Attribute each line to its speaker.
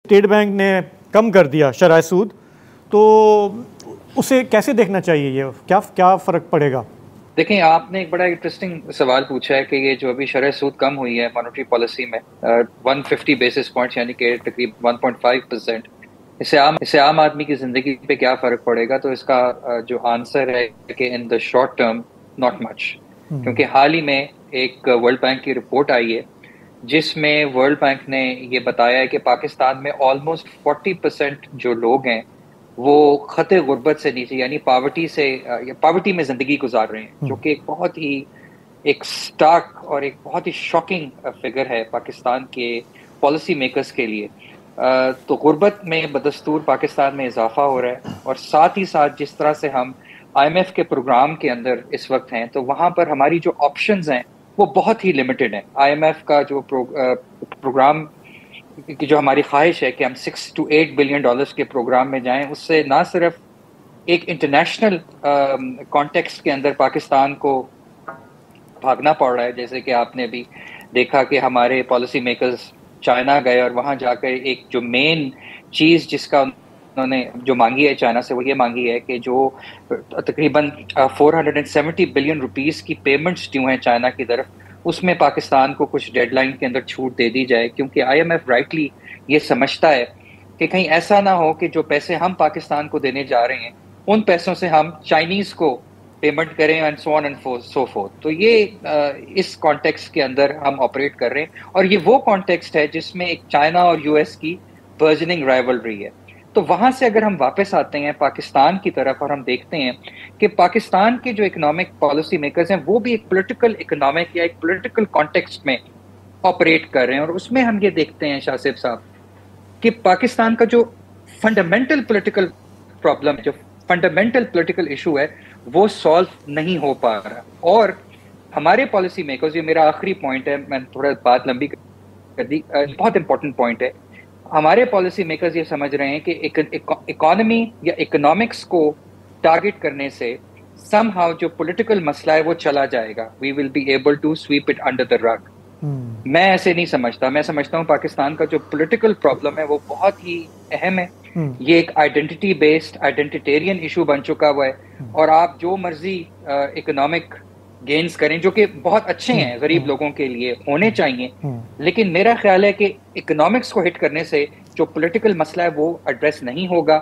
Speaker 1: State bank نے کم کر دیا شرح سود، تو اسے کیسے دیکھنا چاہیے؟ یہ کیا فرق پڑے گا؟
Speaker 2: دیکھیں، آپ نے ایک بڑا انٹرسٹنگ سوال پوچھا ہے کہ یہ جو ابھی شرح سود کم ہوئی ہے مانیٹری پالیسی میں 150 بیسس پوائنٹس، یعنی کہ تقریباً 1.5%، اسے عام آدمی کی زندگی پہ کیا فرق پڑے گا؟ تو اس کا جو آنسر ہے کہ in the short term not much, کیونکہ حال ہی میں ایک ورلڈ بینک کی رپورٹ آئی ہے جس میں ورلڈ بینک نے یہ بتایا ہے کہ پاکستان میں آلموسٹ 40% جو لوگ ہیں وہ خط غربت سے نیچے، یعنی پاورٹی میں زندگی گزار رہے ہیں، جو کہ ایک بہت ہی ایک سٹارک اور ایک بہت ہی شاکنگ فگر ہے پاکستان کے پالیسی میکرز کے لیے۔ تو غربت میں بدستور پاکستان میں اضافہ ہو رہا ہے، اور ساتھ ہی ساتھ جس طرح سے ہم آئی ایم ایف کے پروگرام کے اندر اس وقت ہیں، تو وہاں پر ہماری جو آپشنز ہیں وہ بہت ہی لمیٹڈ ہیں۔ آئی ایم ایف کا جو پروگرام کی جو ہماری خواہش ہے کہ ہم 6 to 8 بلین ڈالرز کے پروگرام میں جائیں، اس سے نہ صرف ایک انٹرنیشنل کانٹیکسٹ کے اندر پاکستان کو بھاگنا پڑ رہا ہے، جیسے کہ آپ نے بھی دیکھا کہ ہمارے پالیسی میکرز چائنا گئے اور وہاں جا کر ایک جو مین چیز جس کا انہوں نے جو مانگی ہے چائنا سے، وہ یہ مانگی ہے کہ جو تقریباً 470 بلین روپیز کی پیمنٹس ڈیو ہیں چائنا کی طرف، اس میں پاکستان کو کچھ ڈیڈ لائن کے اندر چھوٹ دے دی جائے، کیونکہ آئی ایم ایف رائٹلی یہ سمجھتا ہے کہ کہیں ایسا نہ ہو کہ جو پیسے ہم پاکستان کو دینے جا رہے ہیں ان پیسوں سے ہم چائنیز کو پیمنٹ کریں and so on and so forth. تو یہ اس کانٹیکسٹ کے اندر ہم آپریٹ کر رہے ہیں، اور یہ وہ کانٹیکسٹ ہے جس میں ایک چائنا اور یو ایس کی برجننگ رائیولری ہے۔ تو وہاں سے اگر ہم واپس آتے ہیں پاکستان کی طرف اور ہم دیکھتے ہیں کہ پاکستان کے جو اکنامک پالیسی میکرز ہیں وہ بھی ایک پولیٹیکل اکنامک یا ایک پولیٹیکل کانٹیکسٹ میں آپریٹ کر رہے ہیں، اور اس میں ہم یہ دیکھتے ہیں شاہ صاحب کہ پاکستان کا جو فنڈامنٹل پولیٹیکل پرابلم، جو فنڈامنٹل پولیٹیکل ایشو ہے، وہ سالو نہیں ہو پا رہا۔ اور ہمارے پالیسی میکرز، یہ میرا آخری پوائنٹ ہے، میں تھوڑا بات لمبی کر دی، بہت امپورٹنٹ پوائنٹ ہے، ہمارے پالیسی میکرز یہ سمجھ رہے ہیں کہ اکانومی یا اکنامکس کو ٹارگٹ کرنے سے سم ہاؤ جو پولیٹیکل مسئلہ ہے وہ چلا جائے گا، we will be able to sweep it under the rug. میں ایسے نہیں سمجھتا، میں سمجھتا ہوں پاکستان کا جو پولیٹیکل پرابلم ہے وہ بہت ہی اہم ہے، یہ ایک آئیڈینٹی بیسڈ آئیڈینٹیٹیرین ایشو بن چکا ہوا ہے، اور آپ جو مرضی اکنامک گینز کریں جو کہ بہت اچھے ہیں، غریب لوگوں کے لیے ہونے چاہیے، لیکن میرا خیال ہے کہ اکنامکس کو ہٹ کرنے سے جو پولیٹیکل مسئلہ ہے وہ ایڈریس نہیں ہوگا،